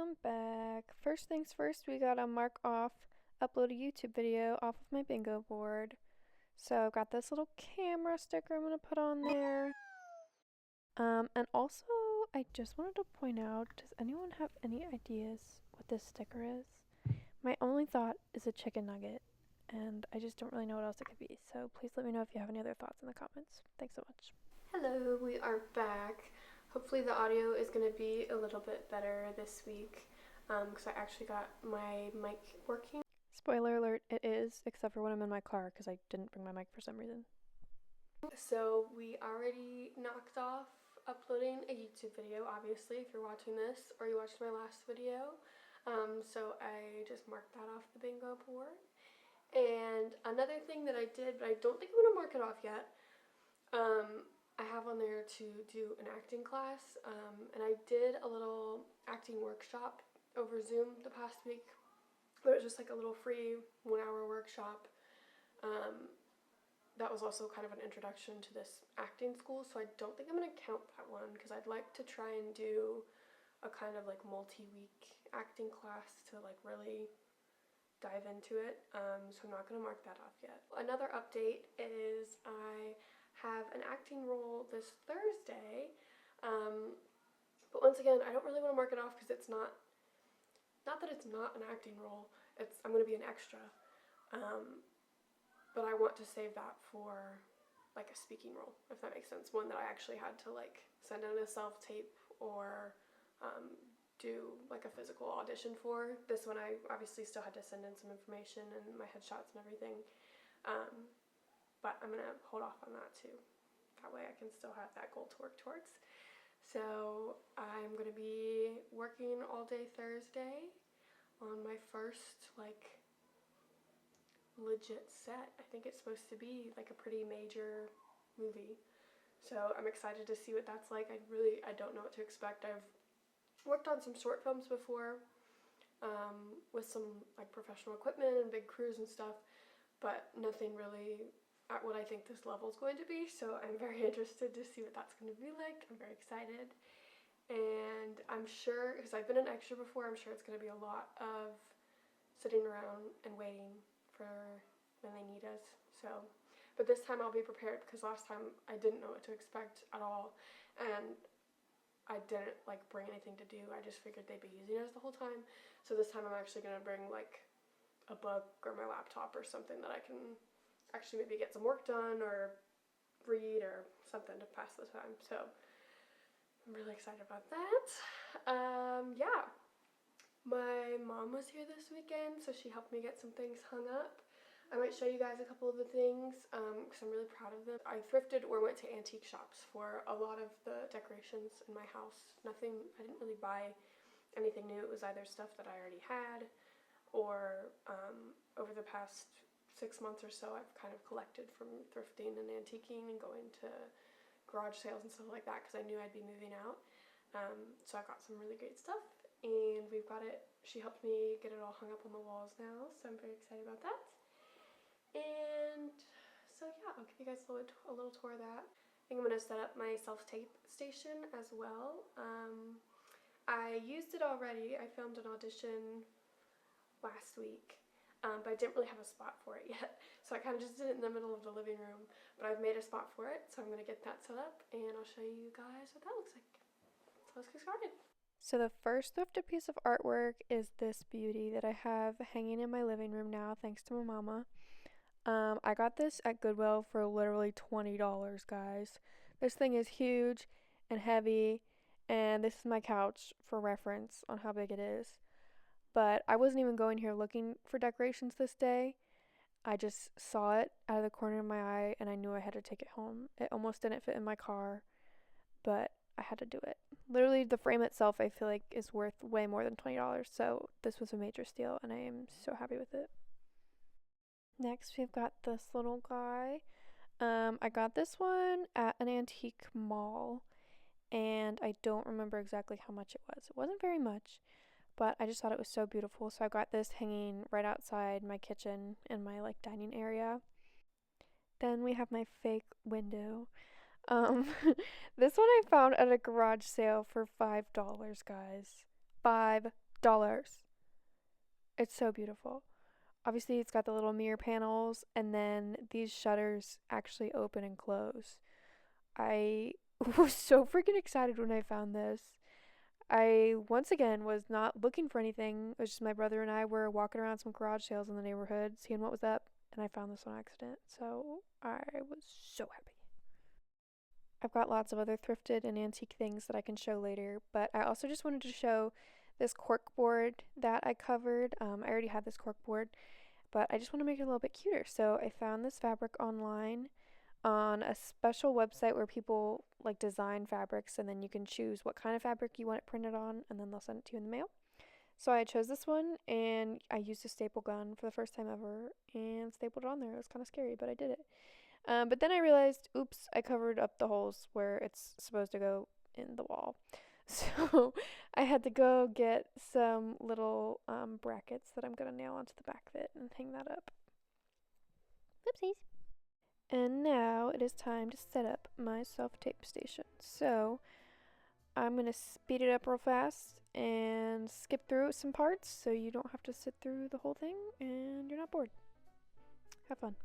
I'm back. First things first, we gotta mark off upload a YouTube video off of my bingo board. So I've got this little camera sticker I'm gonna put on there. And also, I just wanted to point out, does anyone have any ideas what this sticker is? My only thought is a chicken nugget, and I just don't really know what else it could be. So please let me know if you have any other thoughts in the comments. Thanks so much. Hello, we are back. Hopefully the audio is going to be a little bit better this week because I actually got my mic working. Spoiler alert, it is, except for when I'm in my car because I didn't bring my mic for some reason. So we already knocked off uploading a YouTube video, obviously, if you're watching this or you watched my last video. So I just marked that off the bingo board. And another thing that I did, but I don't think I'm going to mark it off yet, I have on there to do an acting class, and I did a little acting workshop over Zoom the past week, but it was just like a little free 1-hour workshop. That was also kind of an introduction to this acting school, so I don't think I'm going to count that one because I'd like to try and do a kind of like multi-week acting class to like really dive into it, so I'm not going to mark that off yet. Another update is I have an acting role this Thursday, but once again, I don't really want to mark it off because it's not that it's not an acting role, I'm going to be an extra, but I want to save that for like a speaking role, if that makes sense, one that I actually had to like send in a self-tape or do like a physical audition for. This one I obviously still had to send in some information and my headshots and everything, but I'm going to hold off on that too. That way I can still have that goal to work towards. So I'm going to be working all day Thursday on my first like legit set. I think it's supposed to be like a pretty major movie. So I'm excited to see what that's like. I don't know what to expect. I've worked on some short films before with some like professional equipment and big crews and stuff, but nothing really at what I think this level is going to be, so I'm very interested to see what that's going to be like. I'm very excited, and I'm sure, because I've been an extra before, I'm sure it's going to be a lot of sitting around and waiting for when they need us. So, but this time I'll be prepared because last time I didn't know what to expect at all, and I didn't like bring anything to do. I just figured they'd be using us the whole time. So this time I'm actually going to bring like a book or my laptop or something that I can actually maybe get some work done or read or something to pass the time. So I'm really excited about that. Yeah, my mom was here this weekend, so she helped me get some things hung up. I might show you guys a couple of the things because I'm really proud of them. I thrifted or went to antique shops for a lot of the decorations in my house. I didn't really buy anything new. It was either stuff that I already had or over the past 6 months or so I've kind of collected from thrifting and antiquing and going to garage sales and stuff like that because I knew I'd be moving out. So I got some really great stuff and we've got it. She helped me get it all hung up on the walls now, so I'm very excited about that. And so yeah, I'll give you guys a little tour of that. I think I'm going to set up my self-tape station as well. I used it already. I filmed an audition last week, but I didn't really have a spot for it yet. So I kind of just did it in the middle of the living room, but I've made a spot for it, so I'm going to get that set up and I'll show you guys what that looks like. So let's get started. So the first thrifted piece of artwork is this beauty that I have hanging in my living room now, thanks to my mama. I got this at Goodwill for literally $20, guys. This thing is huge and heavy, and this is my couch for reference on how big it is. But I wasn't even going here looking for decorations this day. I just saw it out of the corner of my eye and I knew I had to take it home. It almost didn't fit in my car, but I had to do it. Literally, the frame itself I feel like is worth way more than $20, so this was a major steal and I am so happy with it. Next, we've got this little guy. I got this one at an antique mall, and I don't remember exactly how much it was. It wasn't very much, but I just thought it was so beautiful, so I got this hanging right outside my kitchen in my like dining area. Then we have my fake window. Um, this one I found at a garage sale for $5, guys. $5. It's so beautiful. Obviously, it's got the little mirror panels, and then these shutters actually open and close. I was so freaking excited when I found this. I, once again, was not looking for anything. It was just my brother and I were walking around some garage sales in the neighborhood, seeing what was up, and I found this on accident. So I was so happy. I've got lots of other thrifted and antique things that I can show later, but I also just wanted to show this cork board that I covered. I already had this cork board, but I just want to make it a little bit cuter. So I found this fabric online on a special website where people like design fabrics, and then you can choose what kind of fabric you want it printed on, and then they'll send it to you in the mail. So I chose this one, and I used a staple gun for the first time ever and stapled it on there. It was kind of scary, but I did it. But then I realized, oops, I covered up the holes where it's supposed to go in the wall. So I had to go get some little brackets that I'm going to nail onto the back of it and hang that up. Oopsies. And now it is time to set up my self-tape station. So I'm going to speed it up real fast and skip through some parts so you don't have to sit through the whole thing and you're not bored. Have fun.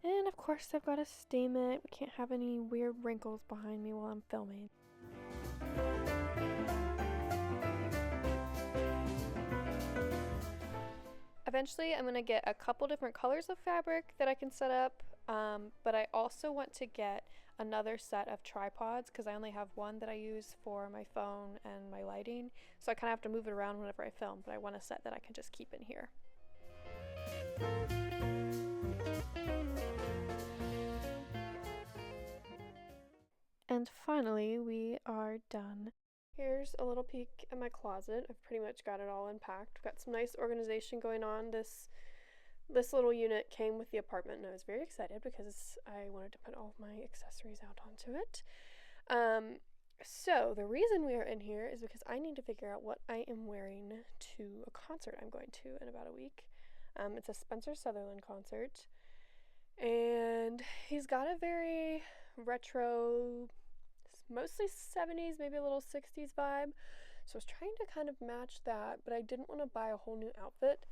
And of course, I've got to steam it. We can't have any weird wrinkles behind me while I'm filming. Eventually, I'm going to get a couple different colors of fabric that I can set up, but I also want to get another set of tripods because I only have one that I use for my phone and my lighting, so I kind of have to move it around whenever I film, but I want a set that I can just keep in here. And finally, we are done. Here's a little peek at my closet. I've pretty much got it all unpacked. I've got some nice organization going on. This little unit came with the apartment, and I was very excited because I wanted to put all of my accessories out onto it. So the reason we are in here is because I need to figure out what I am wearing to a concert I'm going to in about a week. It's a Spencer Sutherland concert, and he's got a very retro, mostly 70s, maybe a little 60s vibe. So I was trying to kind of match that, but I didn't want to buy a whole new outfit.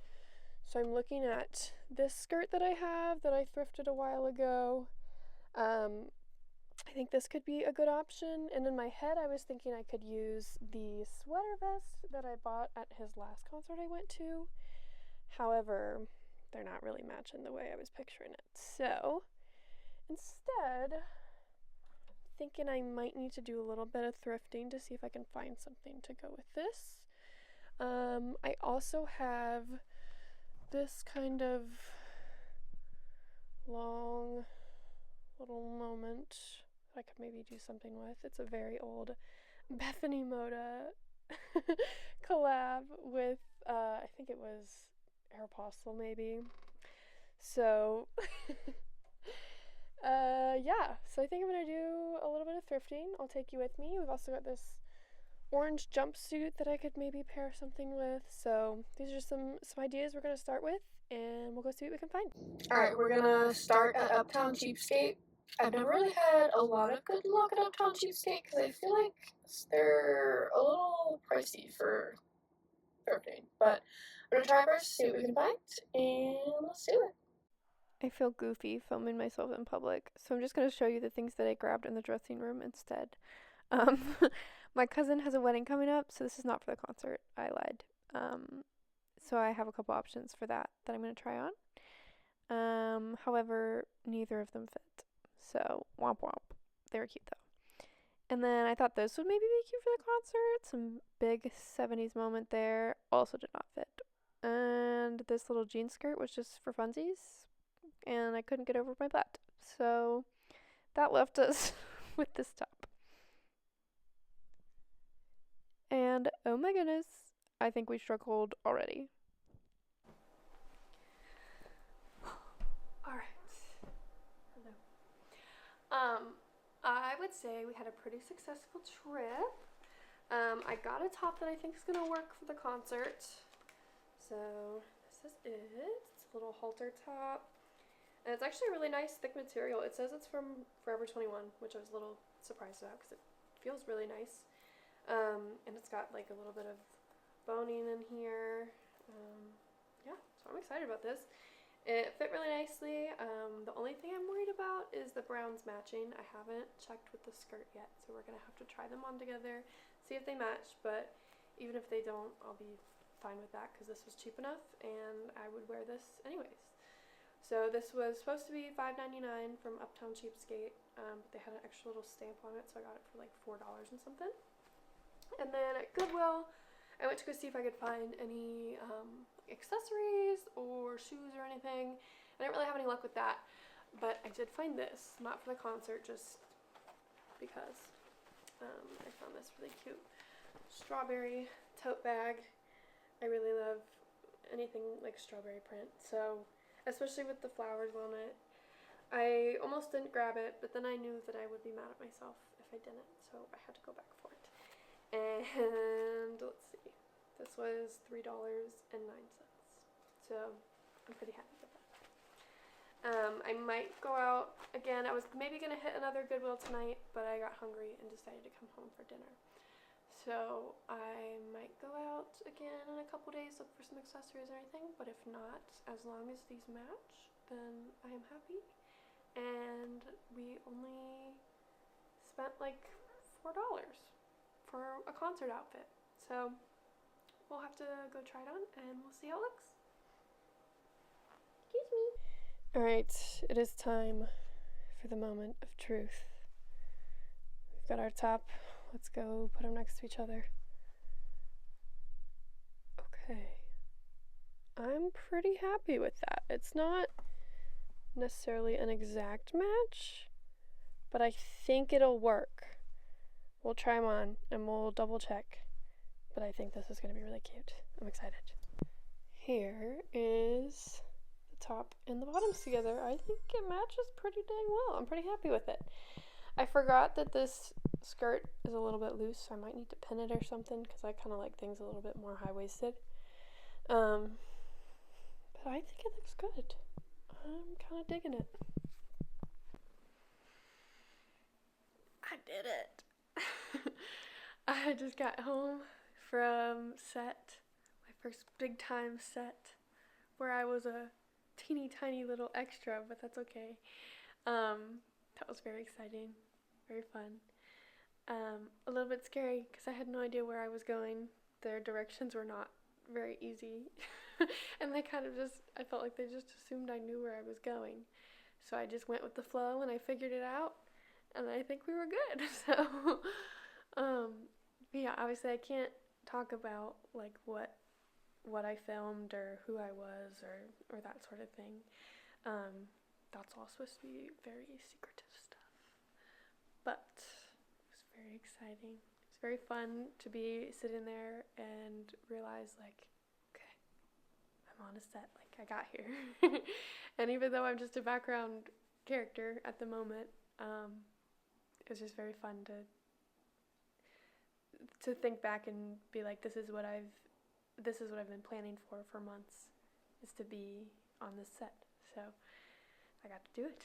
So I'm looking at this skirt that I have that I thrifted a while ago. I think this could be a good option. And in my head, I was thinking I could use the sweater vest that I bought at his last concert I went to. However, they're not really matching the way I was picturing it. So instead, thinking I might need to do a little bit of thrifting to see if I can find something to go with this. I also have this kind of long little moment that I could maybe do something with. It's a very old Bethany Moda collab with, I think it was Aeropostale maybe. So, yeah, so I think I'm going to do a little bit of thrifting. I'll take you with me. We've also got this orange jumpsuit that I could maybe pair something with. So these are just some ideas we're going to start with, and we'll go see what we can find. Alright, we're going to start at Uptown Cheapskate. I've never really had a lot of good luck at Uptown Cheapskate because I feel like they're a little pricey for thrifting. But I'm going to try first, see what we can find, and let's do it. I feel goofy filming myself in public, so I'm just going to show you the things that I grabbed in the dressing room instead. Um, my cousin has a wedding coming up, so this is not for the concert. I lied. So I have a couple options for that I'm going to try on. However, neither of them fit. So, womp womp. They were cute though. And then I thought this would maybe be cute for the concert. Some big 70s moment there. Also did not fit. And this little jean skirt was just for funsies. And I couldn't get over my butt. So that left us with this top. And oh my goodness, I think we struggled already. Alright. Hello. I would say we had a pretty successful trip. I got a top that I think is gonna work for the concert. So this is it. It's a little halter top. And it's actually a really nice thick material. It says it's from Forever 21, which I was a little surprised about because it feels really nice. And it's got like a little bit of boning in here. Yeah, so I'm excited about this. It fit really nicely. The only thing I'm worried about is the browns matching. I haven't checked with the skirt yet, so we're gonna have to try them on together, see if they match, but even if they don't, I'll be fine with that because this was cheap enough and I would wear this anyways. So this was supposed to be $5.99 from Uptown Cheapskate, but they had an extra little stamp on it, so I got it for like $4 and something. And then at Goodwill, I went to go see if I could find any accessories or shoes or anything. I didn't really have any luck with that, but I did find this, not for the concert, just because I found this really cute strawberry tote bag. I really love anything like strawberry print, so especially with the flowers on it. I almost didn't grab it, but then I knew that I would be mad at myself if I didn't, so I had to go back for it. And let's see, this was $3.09, so I'm pretty happy with that. I might go out again. I was maybe gonna hit another Goodwill tonight, but I got hungry and decided to come home for dinner. So I might go out again in a couple days, look for some accessories or anything, but if not, as long as these match, then I am happy. And we only spent like $4 for a concert outfit. So we'll have to go try it on and we'll see how it looks. Excuse me. Alright, it is time for the moment of truth. We've got our top. Let's go put them next to each other. Okay. I'm pretty happy with that. It's not necessarily an exact match, but I think it'll work. We'll try them on and we'll double check. But I think this is going to be really cute. I'm excited. Here is the top and the bottoms together. I think it matches pretty dang well. I'm pretty happy with it. I forgot that this skirt is a little bit loose, so I might need to pin it or something because I kind of like things a little bit more high-waisted. But I think it looks good. I'm kind of digging it. I did it. I just got home from set, my first big time set, where I was a teeny tiny little extra, but that's okay. That was very exciting, very fun. A little bit scary because I had no idea where I was going. Their directions were not very easy. And they kind of just, I felt like they just assumed I knew where I was going. So I just went with the flow and I figured it out. And I think we were good. So, yeah, obviously I can't talk about like what I filmed or who I was or that sort of thing. That's all supposed to be very secretive stuff. But it was very exciting. It was very fun to be sitting there and realize like, okay, I'm on a set, like I got here. And even though I'm just a background character at the moment, it was just very fun to think back and be like, this is what I've been planning for months, is to be on this set. So I got to do it.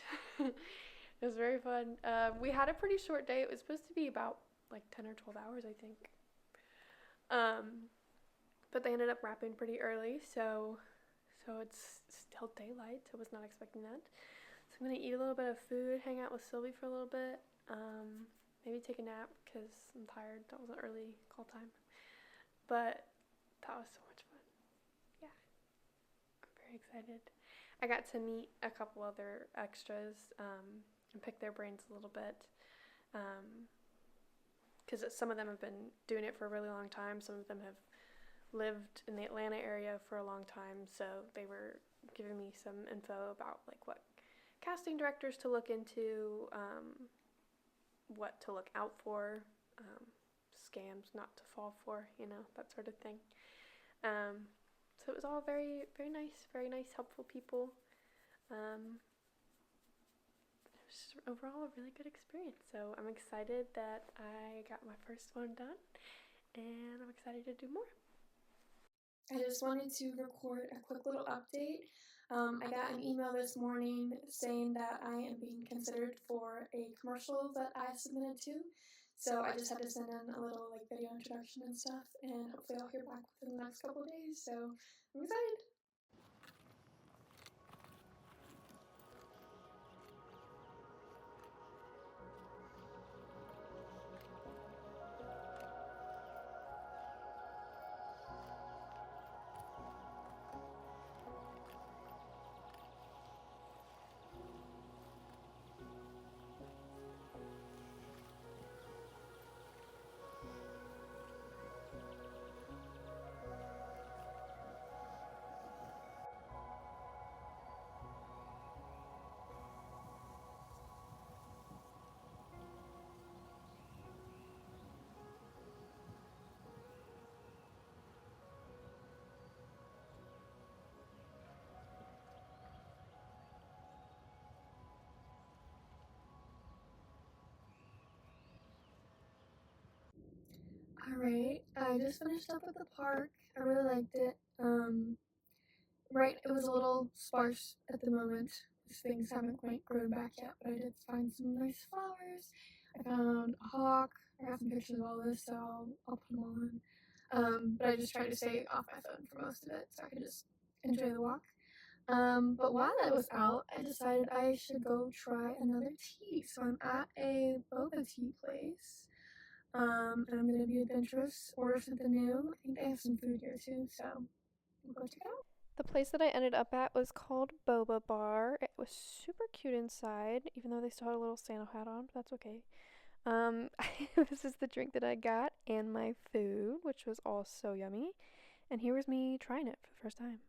It was very fun. We had a pretty short day. It was supposed to be about like 10 or 12 hours, I think. But they ended up wrapping pretty early, so it's still daylight. I was not expecting that. So I'm gonna eat a little bit of food, hang out with Sylvie for a little bit, maybe take a nap because I'm tired. That was an early call time, but that was so much fun. Yeah, I'm very excited. I got to meet a couple other extras and pick their brains a little bit because some of them have been doing it for a really long time. Some of them have lived in the Atlanta area for a long time, so they were giving me some info about like what casting directors to look into what to look out for, scams not to fall for, that sort of thing. So it was all very, very nice, helpful people. It was just overall a really good experience. So I'm excited that I got my first one done, and I'm excited to do more. I just wanted to record a quick little update. I got an email this morning saying that I am being considered for a commercial that I submitted to. So I just had to send in a little video introduction and stuff, and hopefully I'll hear back within the next couple of days. So I'm excited. Alright, I just finished up at the park. I really liked it. Right, it was a little sparse at the moment. Things haven't quite grown back yet, but I did find some nice flowers. I found a hawk. I got some pictures of all this, so I'll put them all in. But I just tried to stay off my phone for most of it, so I could just enjoy the walk. But while I was out, I decided I should go try another tea. So I'm at a boba tea place. And I'm gonna be adventurous, order something new. I think they have some food here too, so we'll go check it out. The place that I ended up at was called Boba Bar. It was super cute inside, even though they still had a little Santa hat on, but that's okay. This is the drink that I got and my food, which was all so yummy. And here was me trying it for the first time.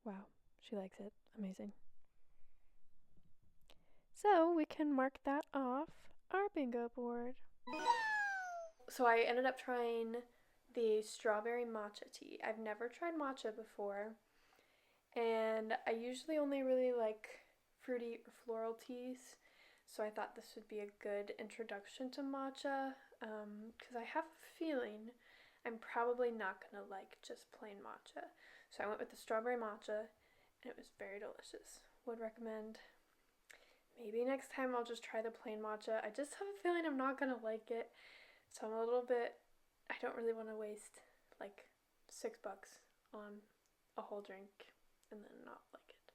Wow, she likes it. Amazing. So we can mark that off our bingo board. So I ended up trying the strawberry matcha tea. I've never tried matcha before, and I usually only really like fruity or floral teas, so I thought this would be a good introduction to matcha, because I have a feeling I'm probably not gonna like just plain matcha. So I went with the strawberry matcha, and it was very delicious. Would recommend. Maybe next time I'll just try the plain matcha. I just have a feeling I'm not gonna like it, so I'm a little bit, I don't really want to waste like $6 on a whole drink and then not like it.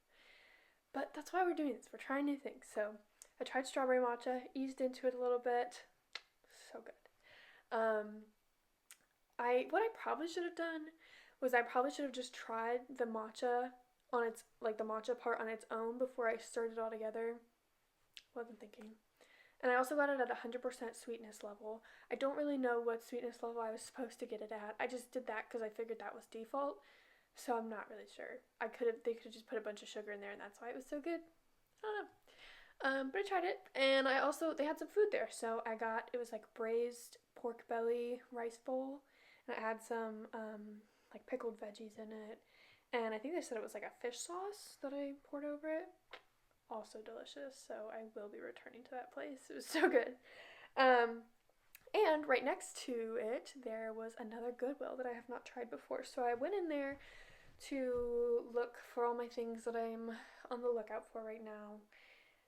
But that's why we're doing this. We're trying new things. So I tried strawberry matcha, eased into it a little bit. So good. What I probably should have done was I probably should have just tried the matcha on its, the matcha part on its own before I stirred it all together. Wasn't thinking. And I also got it at 100% sweetness level. I don't really know what sweetness level I was supposed to get it at. I just did that because I figured that was default. So I'm not really sure. They could have just put a bunch of sugar in there and that's why it was so good. I don't know. But I tried it, and they had some food there. So it was like braised pork belly rice bowl, and it had some pickled veggies in it. And I think they said it was like a fish sauce that I poured over it. Also delicious, so I will be returning to that place. It was so good. And right next to it, there was another Goodwill that I have not tried before. So I went in there to look for all my things that I'm on the lookout for right now.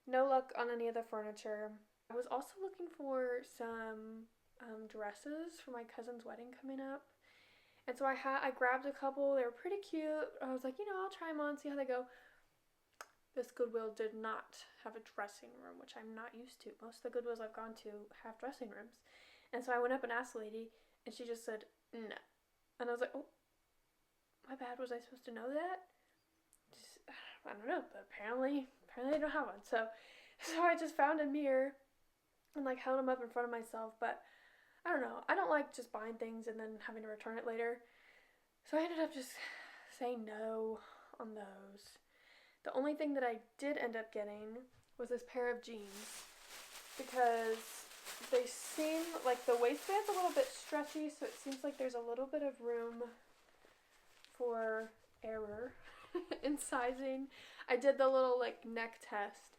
No luck on any of the furniture. I was also looking for some dresses for my cousin's wedding coming up. And so I grabbed a couple. They were pretty cute. I was like, I'll try them on, see how they go. This Goodwill did not have a dressing room, which I'm not used to. Most of the Goodwills I've gone to have dressing rooms. And so I went up and asked the lady, and she just said, no. And I was like, oh, my bad. Was I supposed to know that? I don't know, but apparently they don't have one. So I just found a mirror and held them up in front of myself. But I don't know. I don't like just buying things and then having to return it later. So I ended up just saying no on those. The only thing that I did end up getting was this pair of jeans because they seem like the waistband's a little bit stretchy, so it seems like there's a little bit of room for error in sizing. I did the little like neck test,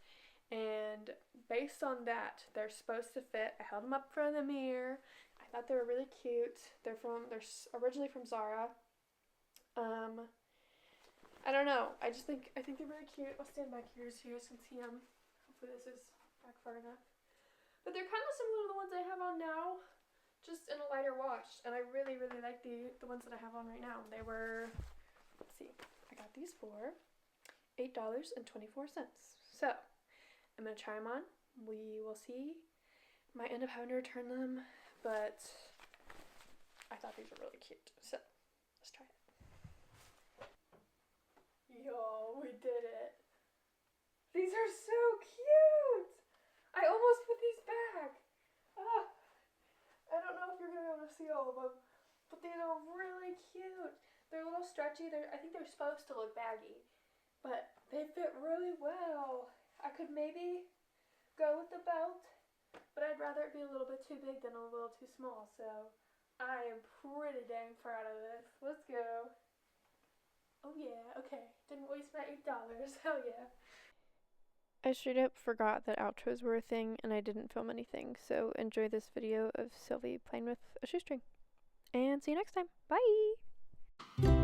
and based on that, they're supposed to fit. I held them up in front of the mirror. I thought they were really cute. They're originally from Zara. I don't know. I think they're really cute. I'll stand back here so you guys can see them. Hopefully this is back far enough. But they're kind of similar to the ones I have on now, just in a lighter wash. And I really, really like the ones that I have on right now. They were, let's see, I got these for $8.24. So I'm going to try them on. We will see. Might end up having to return them, but I thought these were really cute. So let's try it. Yo, we did it. These are so cute. I almost put these back. Ah, I don't know if you're going to be able to see all of them, but these are really cute. They're a little stretchy. I think they're supposed to look baggy, but they fit really well. I could maybe go with the belt, but I'd rather it be a little bit too big than a little too small, so I am pretty dang proud of this. Let's go. Oh yeah, okay. Didn't waste my $8. Hell yeah. I straight up forgot that outros were a thing and I didn't film anything, so enjoy this video of Sylvie playing with a shoestring. And see you next time. Bye!